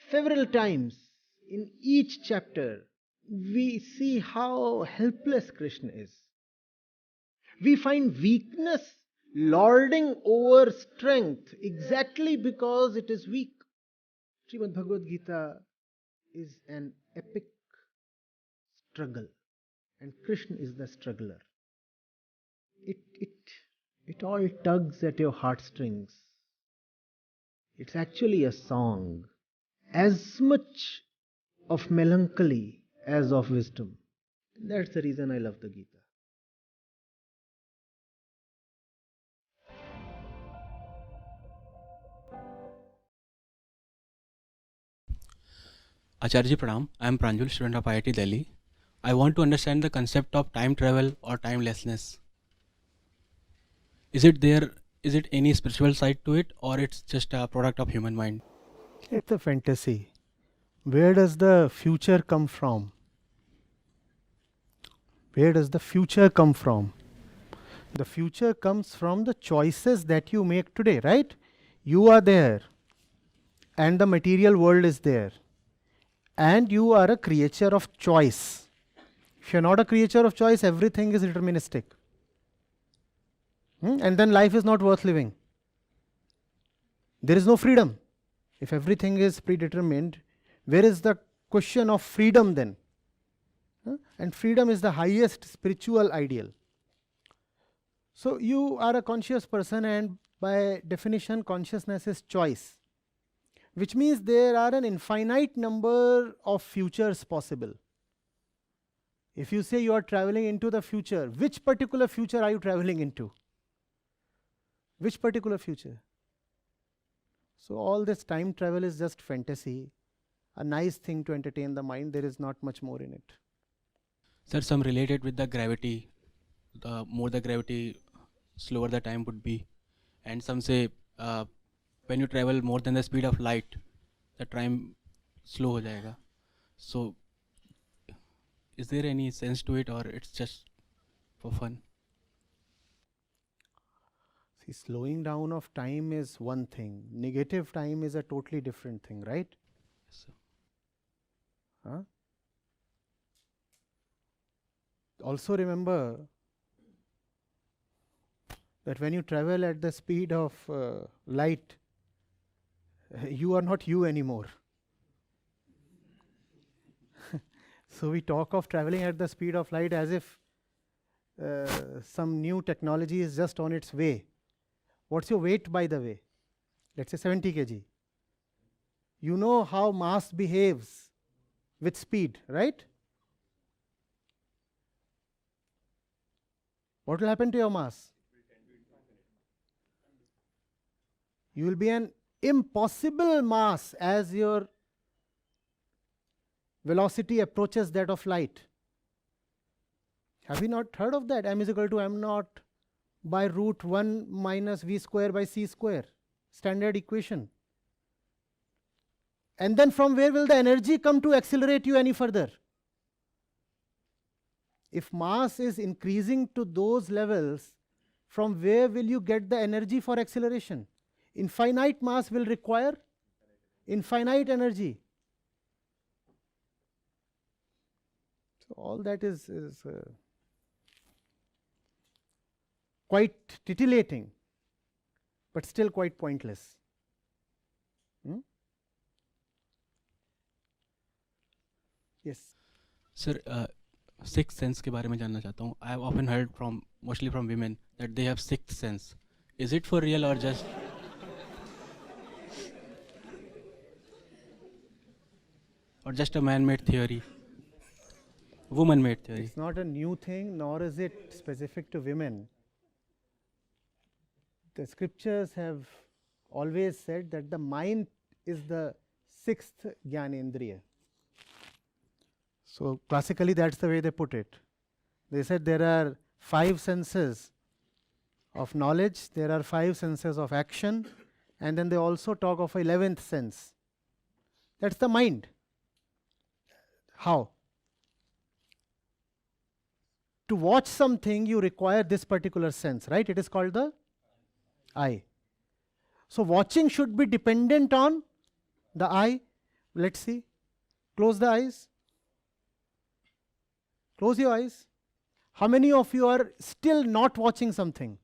Several times in each chapter, we see how helpless Krishna is. We find weakness lording over strength exactly because it is weak. Srimad Bhagavad Gita is an epic struggle, and Krishna is the struggler. It all tugs at your heartstrings. It's actually a song, as much of melancholy as of wisdom. That's the reason I love the Gita. Acharya Pranam, I am Pranjul, student of IIT-Delhi. I want to understand the concept of time travel or timelessness. Is it any spiritual side to it, or it's just a product of human mind? It's a fantasy. Where does the future come from? Where does the future come from? The future comes from the choices that you make today, right? You are there, and the material world is there, and you are a creature of choice. If you're not a creature of choice, everything is deterministic. And then life is not worth living. There is no freedom. If everything is predetermined, where is the question of freedom then? And freedom is the highest spiritual ideal. So you are a conscious person, and by definition, consciousness is choice, which means there are an infinite number of futures possible. If you say you are traveling into the future, which particular future are you traveling into? Which particular future? So all this time travel is just fantasy, a nice thing to entertain the mind. There is not much more in it. Sir, some related with the gravity. The more the gravity, slower the time would be. And some say when you travel more than the speed of light, the time slow ho jayega. So is there any sense to it, or it's just for fun? See, slowing down of time is one thing. Negative time is a totally different thing, right? Yes, sir. Huh? Also remember that when you travel at the speed of light, you are not you anymore. So we talk of traveling at the speed of light as if some new technology is just on its way. What's your weight, by the way? Let's say 70 kg. You know how mass behaves with speed, right? What will happen to your mass? You will be an impossible mass as your velocity approaches that of light. Have you not heard of that? M is equal to m naught by root 1 minus v square by c square. Standard equation. And then from where will the energy come to accelerate you any further? If mass is increasing to those levels, from where will you get the energy for acceleration? Infinite mass will require infinite energy. So all that is quite titillating, but still quite pointless. Yes. Sir, sixth sense के बारे में जानना चाहता हूँ. I have often heard mostly from women, that they have sixth sense. Is it for real or just? Or just a man-made theory? Woman-made theory. It's not a new thing, nor is it specific to women. The scriptures have always said that the mind is the sixth Jnanendriya. So classically that's the way they put it. They said there are 5 senses of knowledge, there are 5 senses of action, and then they also talk of 11th sense. That's the mind. How? To watch something, you require this particular sense, right? It is called the eye. So watching should be dependent on the eye. Let's see. Close the eyes. Close your eyes. How many of you are still not watching something?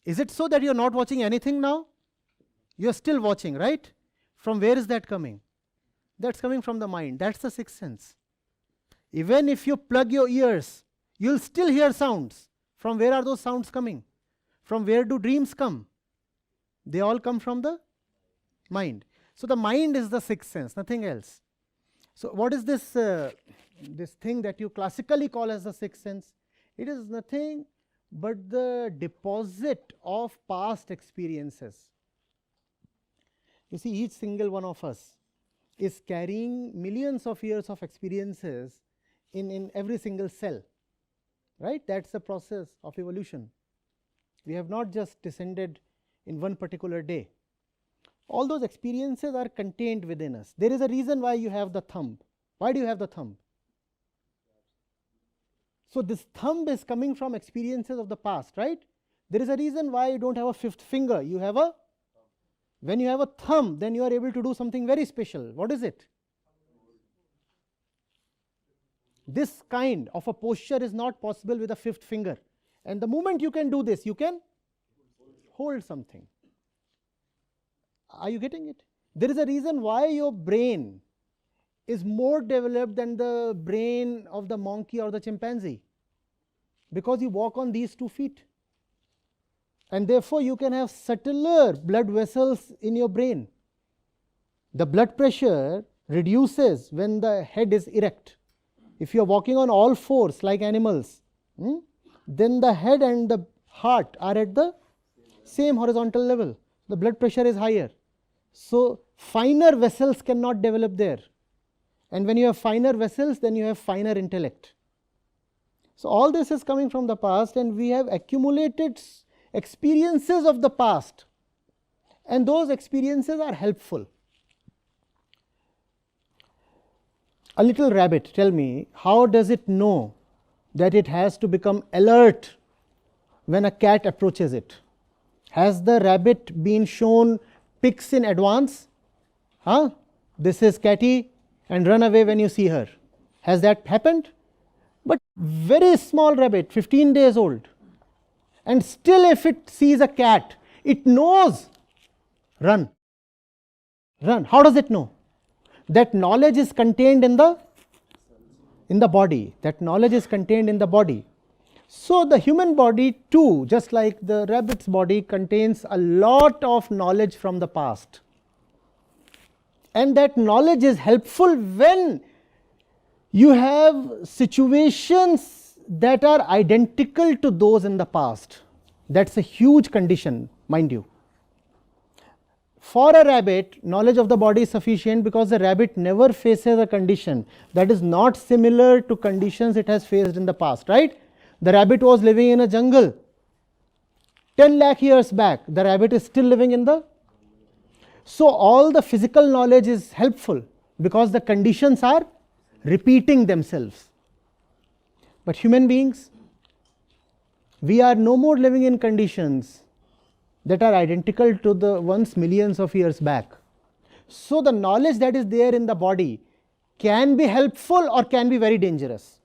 Is it so that you're not watching anything now? You're still watching, right? From where is that coming? That's coming from the mind. That's the sixth sense. Even if you plug your ears, you'll still hear sounds. From where are those sounds coming? From where do dreams come? They all come from the mind. So the mind is the sixth sense, nothing else. So what is this, this thing that you classically call as the sixth sense? It is nothing but the deposit of past experiences. You see, each single one of us is carrying millions of years of experiences in every single cell, right? That's the process of evolution. We have not just descended in one particular day. All those experiences are contained within us. There is a reason why you have the thumb. Why do you have the thumb? So this thumb is coming from experiences of the past, right? There is a reason why you don't have a fifth finger. You have a, when you have a thumb, then you are able to do something very special. What is it? This kind of a posture is not possible with a fifth finger. And the moment you can do this, you can hold something. Are you getting it? There is a reason why your brain is more developed than the brain of the monkey or the chimpanzee, because you walk on these 2 feet, and therefore you can have subtler blood vessels in your brain. The blood pressure reduces when the head is erect. If you are walking on all fours like animals, then the head and the heart are at the same horizontal level. The blood pressure is higher. So finer vessels cannot develop there. And when you have finer vessels, then you have finer intellect. So all this is coming from the past, and we have accumulated experiences of the past, and those experiences are helpful. A little rabbit, tell me, how does it know that it has to become alert when a cat approaches it? Has the rabbit been shown pics in advance? This is Catty, and run away when you see her. Has that happened? But very small rabbit, 15 days old, and still if it sees a cat, it knows, run. Run. How does it know? That knowledge is contained in the body. That knowledge is contained in the body. So the human body too, just like the rabbit's body, contains a lot of knowledge from the past. And that knowledge is helpful when you have situations that are identical to those in the past. That's a huge condition, mind you. For a rabbit, knowledge of the body is sufficient because the rabbit never faces a condition that is not similar to conditions it has faced in the past, right? The rabbit was living in a jungle 10 lakh years back. The rabbit is still living in the... So all the physical knowledge is helpful because the conditions are repeating themselves. But human beings, we are no more living in conditions that are identical to the ones millions of years back. So the knowledge that is there in the body can be helpful or can be very dangerous.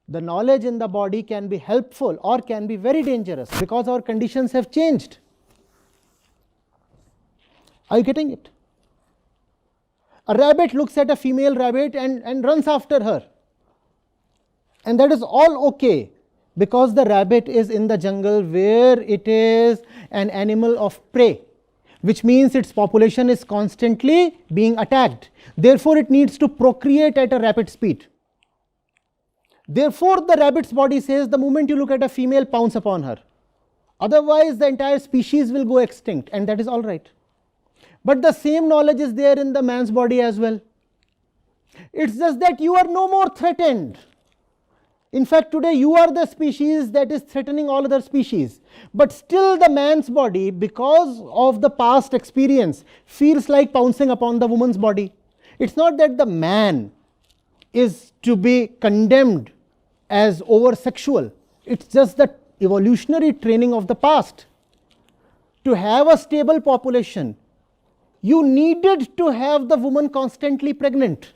The knowledge in the body can be helpful or can be very dangerous because our conditions have changed. Are you getting it? A rabbit looks at a female rabbit and runs after her. And that is all okay because the rabbit is in the jungle where it is an animal of prey, which means its population is constantly being attacked. Therefore, it needs to procreate at a rapid speed. Therefore, the rabbit's body says the moment you look at a female, pounce upon her. Otherwise, the entire species will go extinct, and that is all right. But the same knowledge is there in the man's body as well. It's just that you are no more threatened. In fact, today you are the species that is threatening all other species. But still the man's body, because of the past experience, feels like pouncing upon the woman's body. It's not that the man is to be condemned as over-sexual. It's just the evolutionary training of the past. To have a stable population, You needed to have the woman constantly pregnant.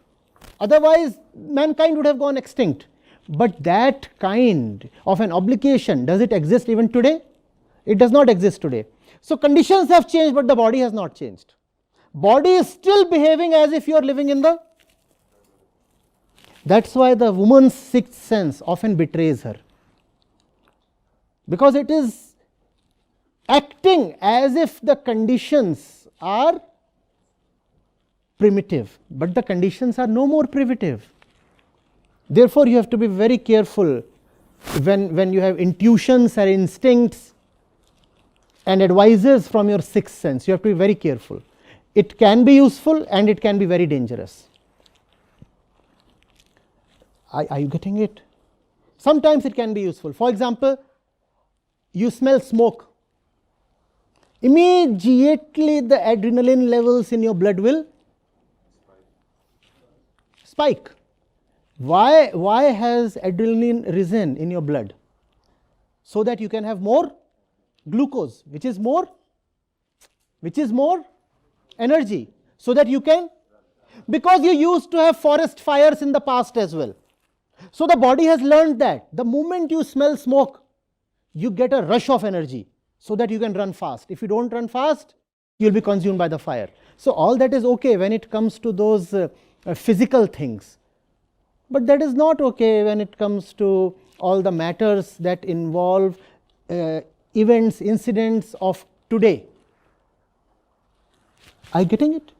Otherwise, mankind would have gone extinct. But that kind of an obligation, does it exist even today? It does not exist today. So conditions have changed, but the body has not changed. Body is still behaving as if you are living in the... That's why the woman's sixth sense often betrays her. Because it is acting as if the conditions are primitive, but the conditions are no more primitive. Therefore, you have to be very careful when you have intuitions or instincts and advices from your sixth sense. You have to be very careful. It can be useful and it can be very dangerous. Are you getting it? Sometimes it can be useful. For example, you smell smoke. Immediately the adrenaline levels in your blood will spike. Why has adrenaline risen in your blood? So that you can have more glucose, which is more energy, so that you can, because you used to have forest fires in the past as well. So the body has learned that the moment you smell smoke, you get a rush of energy so that you can run fast. If you don't run fast, you'll be consumed by the fire. So all that is okay when it comes to those physical things. But that is not okay when it comes to all the matters that involve events, incidents of today. Are you getting it?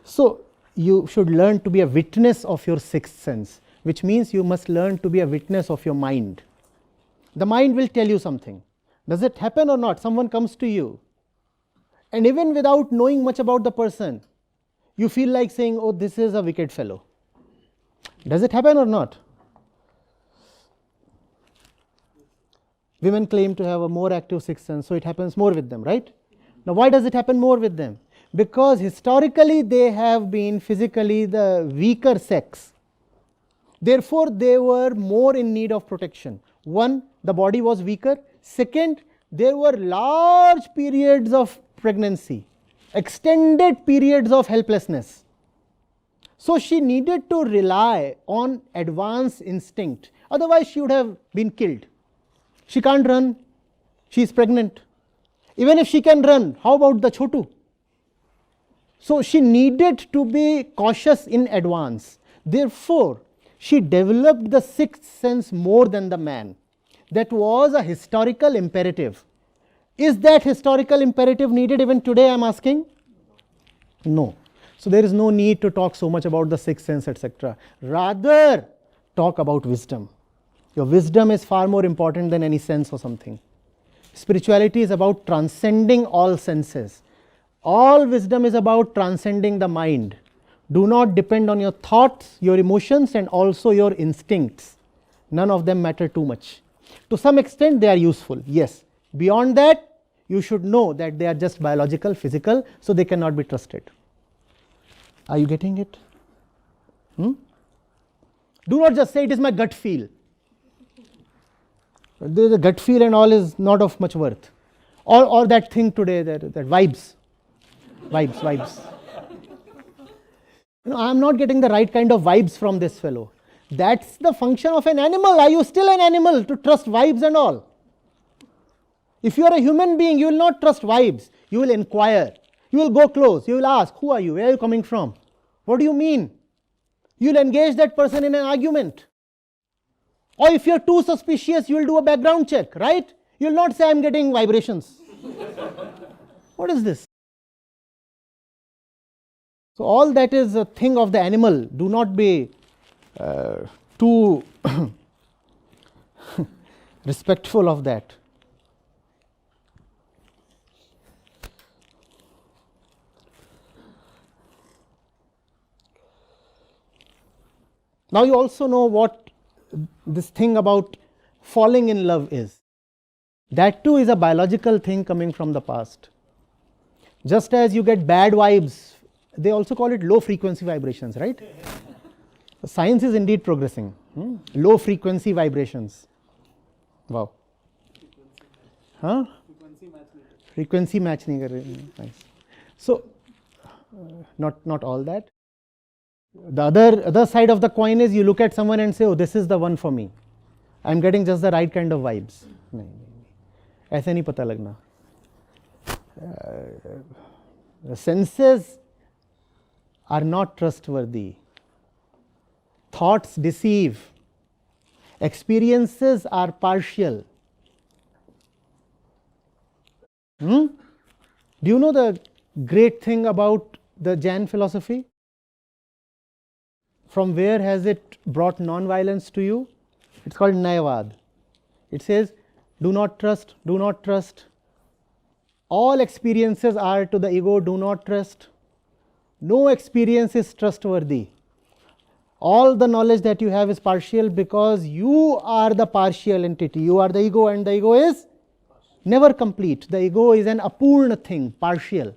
So you should learn to be a witness of your sixth sense, which means you must learn to be a witness of your mind. The mind will tell you something. Does it happen or not? Someone comes to you, and even without knowing much about the person, you feel like saying, oh, this is a wicked fellow. Does it happen or not? Women claim to have a more active sixth sense, so it happens more with them, right? Now, why does it happen more with them? Because historically they have been physically the weaker sex. Therefore, they were more in need of protection. One, the body was weaker. Second, there were large periods of pregnancy, extended periods of helplessness. So she needed to rely on advanced instinct. Otherwise, she would have been killed. She can't run. She is pregnant. Even if she can run, how about the chotu? So she needed to be cautious in advance. Therefore, she developed the sixth sense more than the man. That was a historical imperative. Is that historical imperative needed even today, I am asking? No. So there is no need to talk so much about the sixth sense, etc. Rather, talk about wisdom. Your wisdom is far more important than any sense or something. Spirituality is about transcending all senses. All wisdom is about transcending the mind. Do not depend on your thoughts, your emotions, and also your instincts. None of them matter too much. To some extent, they are useful, yes. Beyond that, you should know that they are just biological, physical, so they cannot be trusted. Are you getting it? Do not just say it is my gut feel. The gut feel and all is not of much worth. Or that thing today, that vibes. Vibes. I am not getting the right kind of vibes from this fellow. That's the function of an animal. Are you still an animal to trust vibes and all? If you are a human being, you will not trust vibes. You will inquire. You will go close. You will ask, who are you? Where are you coming from? What do you mean? You will engage that person in an argument. Or if you are too suspicious, you will do a background check, right? You will not say, I am getting vibrations. What is this? So all that is a thing of the animal. Do not be too respectful of that. Now you also know what this thing about falling in love is. That too is a biological thing coming from the past. Just as you get bad vibes, they also call it low frequency vibrations, right? Science is indeed progressing. Low frequency vibrations. Wow. Huh? Frequency match nahi kar rahe. Nice. So not all that. The other side of the coin is you look at someone and say, oh, this is the one for me. I'm getting just the right kind of vibes. नहीं, ऐसे नहीं पता लगना. The senses are not trustworthy. Thoughts deceive. Experiences are partial. Do you know the great thing about the Jain philosophy? From where has it brought non-violence to you? It's called Nayavad. It says, do not trust, do not trust. All experiences are to the ego, do not trust. No experience is trustworthy. All the knowledge that you have is partial because you are the partial entity. You are the ego and the ego is never complete. The ego is an apurna thing, partial.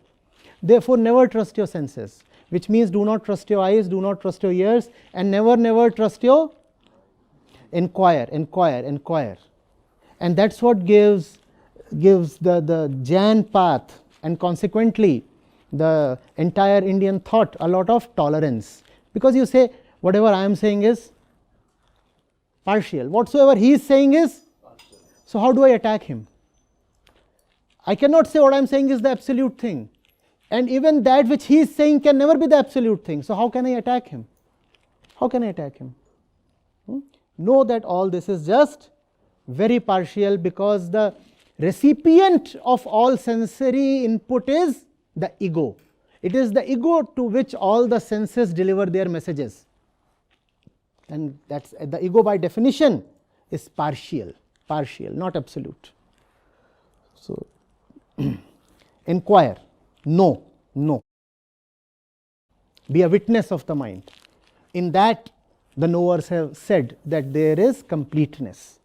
Therefore, never trust your senses, which means do not trust your eyes, do not trust your ears, and never trust your inquire. And that's what gives the Jain path and consequently the entire Indian thought a lot of tolerance. Because you say, whatever I am saying is partial. Whatsoever he is saying is partial. So how do I attack him? I cannot say what I am saying is the absolute thing. And even that which he is saying can never be the absolute thing. So how can I attack him? How can I attack him? Know that all this is just very partial because the recipient of all sensory input is the ego. It is the ego to which all the senses deliver their messages. And that's the ego by definition is partial, not absolute. So, inquire, know. Be a witness of the mind. In that, the knowers have said that there is completeness.